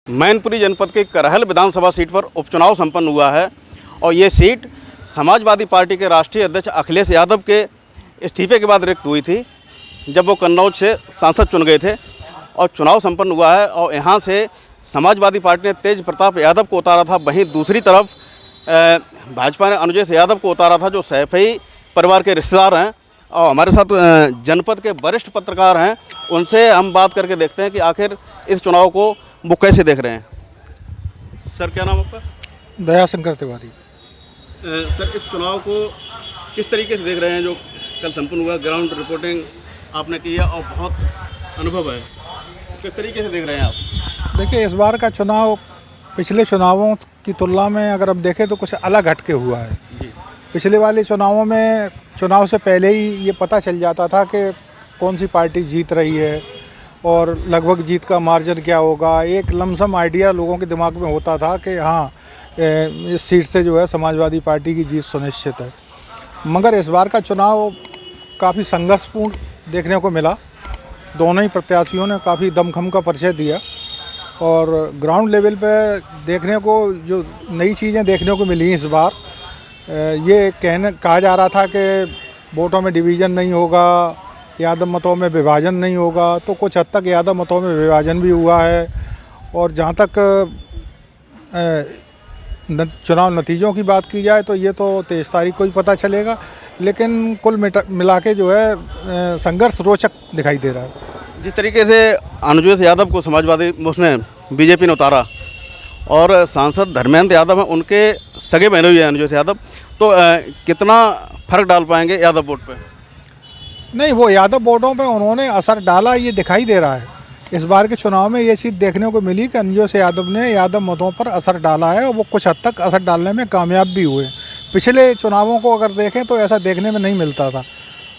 मैनपुरी जनपद के करहल विधानसभा सीट पर उपचुनाव संपन्न हुआ है और ये सीट समाजवादी पार्टी के राष्ट्रीय अध्यक्ष अखिलेश यादव के इस्तीफे के बाद रिक्त हुई थी, जब वो कन्नौज से सांसद चुन गए थे। और चुनाव संपन्न हुआ है और यहाँ से समाजवादी पार्टी ने तेज प्रताप यादव को उतारा था। वहीं दूसरी तरफ भाजपा ने अनुजेश यादव को उतारा था, जो सैफई परिवार के रिश्तेदार हैं। और हमारे साथ जनपद के वरिष्ठ पत्रकार हैं, उनसे हम बात करके देखते हैं कि आखिर इस चुनाव को वो कैसे देख रहे हैं। सर, क्या नाम आपका? दयाशंकर तिवारी। सर, इस चुनाव को किस तरीके से देख रहे हैं? जो कल संपन्न हुआ, ग्राउंड रिपोर्टिंग आपने की है और बहुत अनुभव है, किस तरीके से देख रहे हैं आप? देखिए, इस बार का चुनाव पिछले चुनावों की तुलना में अगर अब देखें तो कुछ अलग हटके हुआ है। पिछले वाले चुनावों में चुनाव से पहले ही ये पता चल जाता था कि कौन सी पार्टी जीत रही है और लगभग जीत का मार्जिन क्या होगा। एक लमसम आइडिया लोगों के दिमाग में होता था कि हाँ, इस सीट से जो है समाजवादी पार्टी की जीत सुनिश्चित है। मगर इस बार का चुनाव काफ़ी संघर्षपूर्ण देखने को मिला। दोनों ही प्रत्याशियों ने काफ़ी दमखम का परिचय दिया और ग्राउंड लेवल पे देखने को जो नई चीज़ें देखने को मिली इस बार, ये कहा जा रहा था कि वोटों में डिवीज़न नहीं होगा, यादव मतों में विभाजन नहीं होगा। तो कुछ हद तक यादव मतों में विभाजन भी हुआ है। और जहाँ तक चुनाव नतीजों की बात की जाए तो ये तो 23 तारीख को ही पता चलेगा, लेकिन कुल मिला के जो है संघर्ष रोचक दिखाई दे रहा है। जिस तरीके से अनुजेश यादव को समाजवादी उसने बीजेपी ने उतारा और सांसद धर्मेंद्र यादव हैं, उनके सगे बहनोई हैं अनुजेश यादव, तो कितना फर्क डाल पाएंगे यादव वोट पे? नहीं, वो यादव वोटों पे उन्होंने असर डाला, ये दिखाई दे रहा है। इस बार के चुनाव में ये चीज़ देखने को मिली कि अनुजेश यादव ने यादव मतों पर असर डाला है और वो कुछ हद तक असर डालने में कामयाब भी हुए। पिछले चुनावों को अगर देखें तो ऐसा देखने में नहीं मिलता था।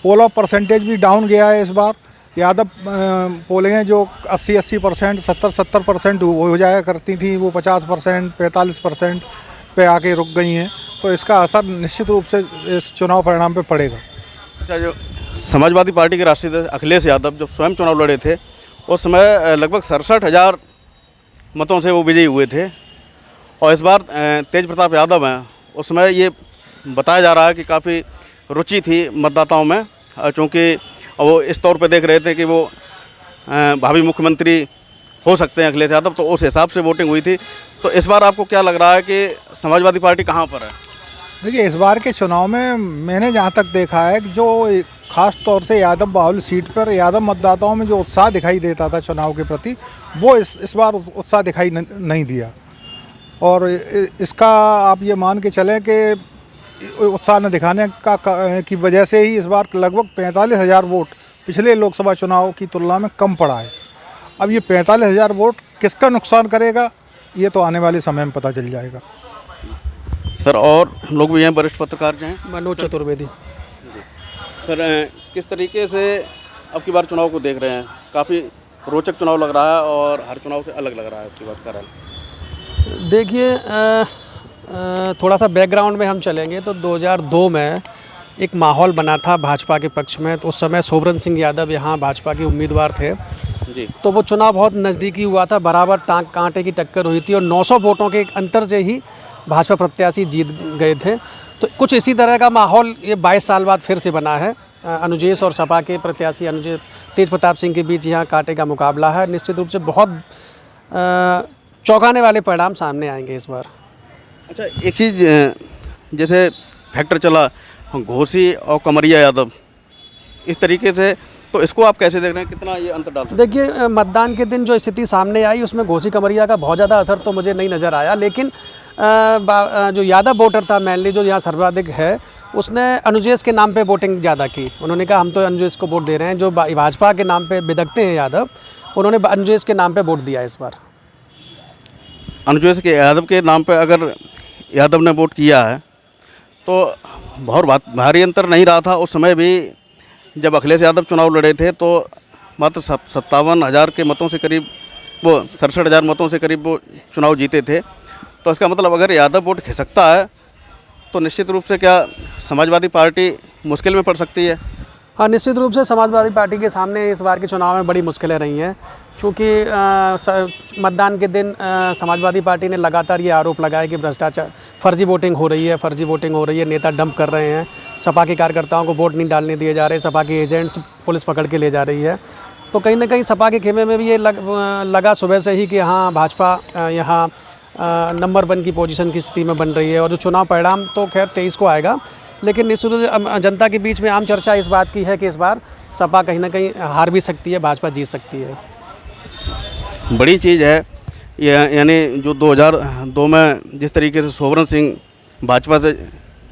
पोल ऑफ परसेंटेज भी डाउन गया है इस बार। यादव पोलिंगें जो 80% 70% हो जाया करती थी, वो 50% 45% पे आके रुक गई हैं। तो इसका असर निश्चित रूप से इस चुनाव परिणाम पे पड़ेगा। अच्छा, जो समाजवादी पार्टी के राष्ट्रीय अध्यक्ष अखिलेश यादव जब स्वयं चुनाव लड़े थे, उस समय लगभग 67,000 मतों से वो विजयी हुए थे। और इस बार तेज प्रताप यादव हैं, उस समय ये बताया जा रहा है कि काफ़ी रुचि थी मतदाताओं में, क्योंकि वो इस तौर पे देख रहे थे कि वो भावी मुख्यमंत्री हो सकते हैं अखिलेश यादव, तो उस हिसाब से वोटिंग हुई थी। तो इस बार आपको क्या लग रहा है कि समाजवादी पार्टी कहाँ पर है? देखिए, इस बार के चुनाव में मैंने जहाँ तक देखा है कि जो खास तौर से यादव बाहुल सीट पर यादव मतदाताओं में जो उत्साह दिखाई देता था चुनाव के प्रति, वो इस बार उत्साह दिखाई नहीं दिया। और इसका आप ये मान के चलें कि उत्साह न दिखाने की वजह से ही इस बार लगभग 45,000 वोट पिछले लोकसभा चुनाव की तुलना में कम पड़ा है। अब ये 45,000 वोट किसका नुकसान करेगा, ये तो आने वाले समय में पता चल जाएगा। सर, और लोग भी हैं, वरिष्ठ पत्रकार जो हैं। मनोज चतुर्वेदी। सर, किस तरीके से अब की बार चुनाव को देख रहे हैं? काफ़ी रोचक चुनाव लग रहा है और हर चुनाव से अलग लग रहा है आपकी बात कर रहे हैं। देखिए, थोड़ा सा बैकग्राउंड में हम चलेंगे तो 2002 में एक माहौल बना था भाजपा के पक्ष में। तो उस समय सोबरन सिंह यादव यहाँ भाजपा के उम्मीदवार थे जी। तो वो चुनाव बहुत नज़दीकी हुआ था, बराबर टांग कांटे की टक्कर हुई थी और 900 वोटों के अंतर से ही भाजपा प्रत्याशी जीत गए थे। तो कुछ इसी तरह का माहौल ये 22 साल बाद फिर से बना है। अनुजेश और सपा के प्रत्याशी अनुजेश तेज प्रताप सिंह के बीच यहाँ कांटे का मुकाबला है। निश्चित रूप से बहुत चौंकाने वाले परिणाम सामने आएंगे इस बार। अच्छा, एक चीज़ जैसे फैक्टर चला घोसी और कमरिया यादव, इस तरीके से, तो इसको आप कैसे देख रहे हैं? कितना ये अंतर डाल? देखिए, मतदान के दिन जो स्थिति सामने आई उसमें घोसी कमरिया का बहुत ज़्यादा असर तो मुझे नहीं नज़र आया, लेकिन जो यादव वोटर था मेनली, जो यहाँ सर्वाधिक है, उसने अनुजेश के नाम पे वोटिंग ज़्यादा की। उन्होंने कहा हम तो अनुजेश को वोट दे रहे हैं। जो भाजपा के नाम पे बिदकते हैं यादव, उन्होंने अनुजेश के नाम पे वोट दिया इस बार। अनुजेश के यादव के नाम पे अगर यादव ने वोट किया है तो बहुत भारी अंतर नहीं रहा था। उस समय भी जब अखिलेश यादव चुनाव लड़े थे तो मात्र 57,000 के मतों से करीब, वो 67,000 मतों से करीब वो चुनाव जीते थे। तो इसका मतलब अगर यादव वोट खिसकता है तो निश्चित रूप से क्या समाजवादी पार्टी मुश्किल में पड़ सकती है? हाँ, निश्चित रूप से समाजवादी पार्टी के सामने इस बार के चुनाव में बड़ी मुश्किलें रही हैं। चूँकि मतदान के दिन समाजवादी पार्टी ने लगातार ये आरोप लगाया कि भ्रष्टाचार, फर्जी वोटिंग हो रही है, नेता डंप कर रहे हैं, सपा के कार्यकर्ताओं को वोट नहीं डालने दिए जा रहे, सपा के एजेंट्स पुलिस पकड़ के ले जा रही है। तो कहीं ना कहीं सपा के खेमे में भी ये लगा सुबह से ही कि हाँ भाजपा यहाँ नंबर 1 की पोजीशन की स्थिति में बन रही है। और जो चुनाव परिणाम तो खैर 23 को आएगा, लेकिन निश्चित रूप से जनता के बीच में आम चर्चा इस बात की है कि इस बार सपा कहीं ना कहीं हार भी सकती है, भाजपा जीत सकती है। बड़ी चीज़ है यानी जो 2002 में जिस तरीके से सोवरन सिंह भाजपा से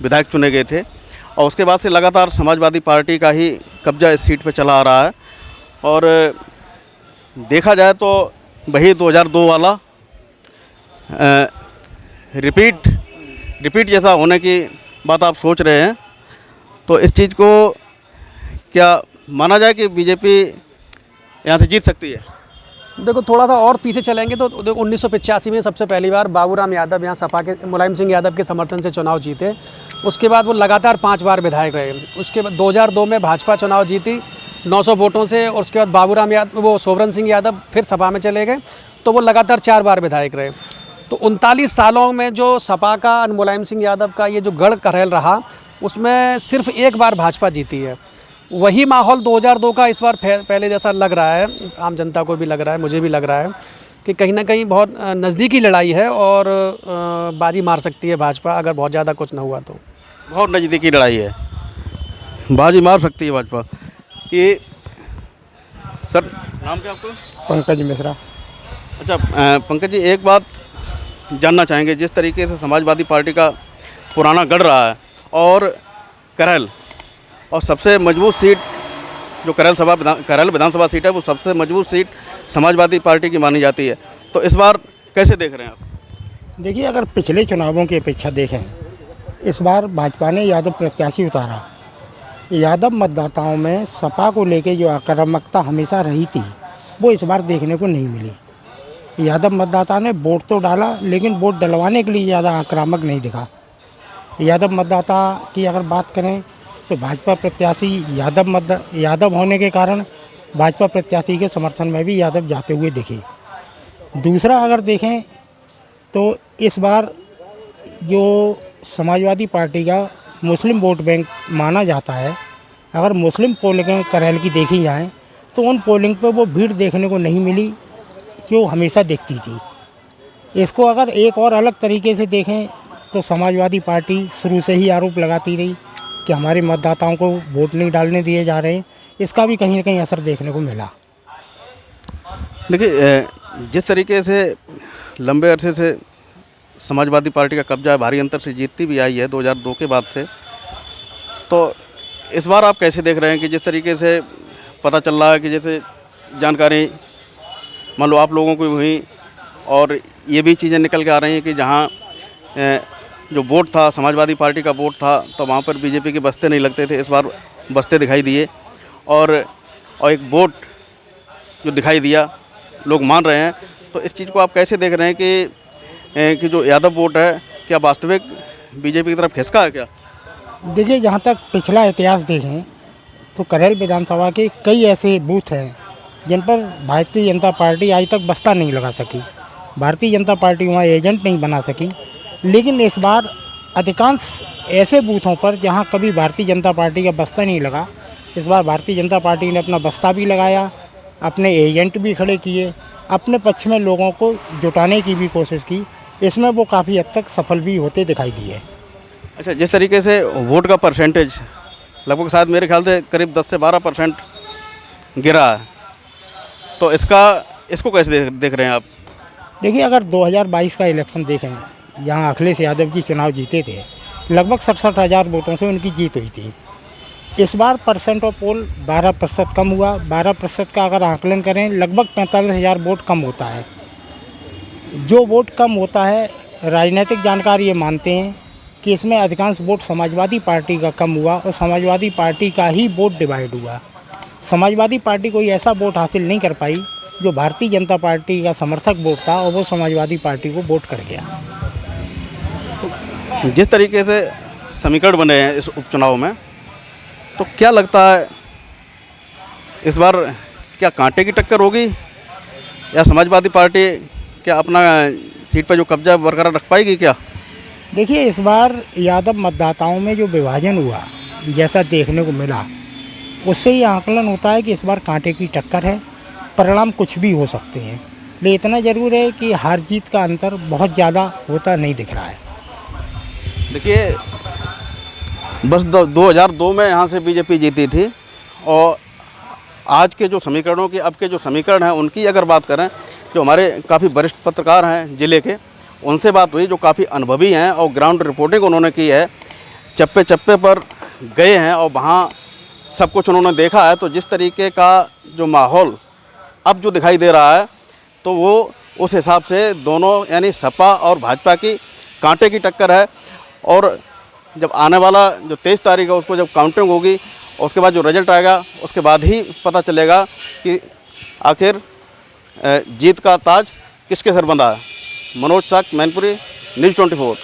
विधायक चुने गए थे और उसके बाद से लगातार समाजवादी पार्टी का ही कब्जा इस सीट पे चला आ रहा है। और देखा जाए तो वही 2002 वाला रिपीट जैसा होने की बात आप सोच रहे हैं, तो इस चीज़ को क्या माना जाए कि बीजेपी यहाँ से जीत सकती है? देखो थोड़ा सा और पीछे चलेंगे तो 1985 में सबसे पहली बार बाबूराम यादव यहाँ सपा के मुलायम सिंह यादव के समर्थन से चुनाव जीते। उसके बाद वो लगातार 5 बार विधायक रहे। उसके बाद 2002 में भाजपा चुनाव जीती 900 वोटों से, और उसके बाद बाबूराम यादव, वो सोवरन सिंह यादव फिर सपा में चले गए, तो वो लगातार 4 बार विधायक रहे। तो 39 सालों में जो सपा का मुलायम सिंह यादव का ये जो गढ़ करेल रहा, उसमें सिर्फ 1 बार भाजपा जीती है। वही माहौल 2002 का इस बार पहले जैसा लग रहा है, आम जनता को भी लग रहा है, मुझे भी लग रहा है कि कहीं ना कहीं बहुत नज़दीकी लड़ाई है और बाजी मार सकती है भाजपा, अगर बहुत ज़्यादा कुछ ना हुआ तो। बहुत नज़दीकी लड़ाई है, बाजी मार सकती है भाजपा। ये सर, नाम क्या आपका? पंकज मिश्रा। अच्छा पंकज जी, एक बात जानना चाहेंगे, जिस तरीके से समाजवादी पार्टी का पुराना गढ़ रहा है और करहल, और सबसे मजबूत सीट जो करहल विधानसभा सीट है, वो सबसे मजबूत सीट समाजवादी पार्टी की मानी जाती है, तो इस बार कैसे देख रहे हैं आप? देखिए, अगर पिछले चुनावों की अपेक्षा देखें, इस बार भाजपा ने यादव प्रत्याशी उतारा। यादव मतदाताओं में सपा को लेके जो आक्रामकता हमेशा रही थी, वो इस बार देखने को नहीं मिली। यादव मतदाता ने वोट तो डाला, लेकिन वोट डलवाने के लिए ज़्यादा आक्रामक नहीं दिखा। यादव मतदाता की अगर बात करें तो भाजपा प्रत्याशी यादव होने के कारण भाजपा प्रत्याशी के समर्थन में भी यादव जाते हुए दिखे। दूसरा अगर देखें तो इस बार जो समाजवादी पार्टी का मुस्लिम वोट बैंक माना जाता है, अगर मुस्लिम पोलिंग करहल की देखी जाए तो उन पोलिंग पे वो भीड़ देखने को नहीं मिली जो हमेशा दिखती थी। इसको अगर एक और अलग तरीके से देखें तो समाजवादी पार्टी शुरू से ही आरोप लगाती रही कि हमारे मतदाताओं को वोट नहीं डालने दिए जा रहे हैं। इसका भी कहीं ना कहीं असर देखने को मिला। देखिए, जिस तरीके से लंबे अरसे से समाजवादी पार्टी का कब्जा है, भारी अंतर से जीतती भी आई है 2002 के बाद से, तो इस बार आप कैसे देख रहे हैं कि जिस तरीके से पता चल रहा है कि जैसे जानकारी मान लो आप लोगों को हुई, और ये भी चीज़ें निकल के आ रही हैं कि जहाँ जो वोट था, समाजवादी पार्टी का वोट था, तो वहाँ पर बीजेपी के बस्ते नहीं लगते थे, इस बार बस्ते दिखाई दिए, और एक वोट जो दिखाई दिया लोग मान रहे हैं। तो इस चीज़ को आप कैसे देख रहे हैं कि जो यादव वोट है, क्या वास्तविक बीजेपी की तरफ खिसका है क्या? देखिए, जहाँ तक पिछला इतिहास देखें तो करहल विधानसभा के कई ऐसे बूथ हैं जिन पर भारतीय जनता पार्टी आज तक बस्ता नहीं लगा सकी। भारतीय जनता पार्टी वहाँ एजेंट नहीं बना सकी। लेकिन इस बार अधिकांश ऐसे बूथों पर जहाँ कभी भारतीय जनता पार्टी का बस्ता नहीं लगा, इस बार भारतीय जनता पार्टी ने अपना बस्ता भी लगाया, अपने एजेंट भी खड़े किए, अपने पक्ष में लोगों को जुटाने की भी कोशिश की। इसमें वो काफ़ी हद तक सफल भी होते दिखाई दिए। अच्छा, जिस तरीके से वोट का परसेंटेज लगभग शायद मेरे ख्याल से करीब 10 से 12% गिरा है, तो इसको कैसे देख रहे हैं आप? देखिए, अगर 2022 का इलेक्शन देखें, जहाँ अखिलेश यादव जी चुनाव जीते थे, लगभग 67,000 वोटों से उनकी जीत हुई थी। इस बार परसेंट ऑफ पोल 12% कम हुआ। 12% का अगर आकलन करें, लगभग 45,000 वोट कम होता है। जो वोट कम होता है, राजनीतिक जानकार ये मानते हैं कि इसमें अधिकांश वोट समाजवादी पार्टी का कम हुआ और समाजवादी पार्टी का ही वोट डिवाइड हुआ। समाजवादी पार्टी कोई ऐसा वोट हासिल नहीं कर पाई जो भारतीय जनता पार्टी का समर्थक वोट था, और वो समाजवादी पार्टी को वोट कर गया। जिस तरीके से समीकरण बने हैं इस उपचुनाव में, तो क्या लगता है इस बार क्या कांटे की टक्कर होगी या समाजवादी पार्टी क्या अपना सीट पर जो कब्जा बरकरार रख पाएगी क्या? देखिए, इस बार यादव मतदाताओं में जो विभाजन हुआ, जैसा देखने को मिला, उससे ये आकलन होता है कि इस बार कांटे की टक्कर है, परिणाम कुछ भी हो सकते हैं। लेकिन इतना ज़रूर है कि हार जीत का अंतर बहुत ज़्यादा होता नहीं दिख रहा है। देखिए, बस 2002 में यहाँ से बीजेपी जीती थी, और आज के जो समीकरणों की, अब के जो समीकरण हैं उनकी अगर बात करें, जो हमारे काफ़ी वरिष्ठ पत्रकार हैं ज़िले के, उनसे बात हुई, जो काफ़ी अनुभवी हैं और ग्राउंड रिपोर्टिंग उन्होंने की है, चप्पे चप्पे पर गए हैं और वहाँ सब कुछ उन्होंने देखा है। तो जिस तरीके का जो माहौल अब जो दिखाई दे रहा है, तो वो उस हिसाब से दोनों यानी सपा और भाजपा की कांटे की टक्कर है। और जब आने वाला जो 23 तारीख है उसको जब काउंटिंग होगी, उसके बाद जो रिजल्ट आएगा उसके बाद ही पता चलेगा कि आखिर जीत का ताज किसके सर बंधा है। मनोज साक, मैनपुरी, न्यूज़ 24।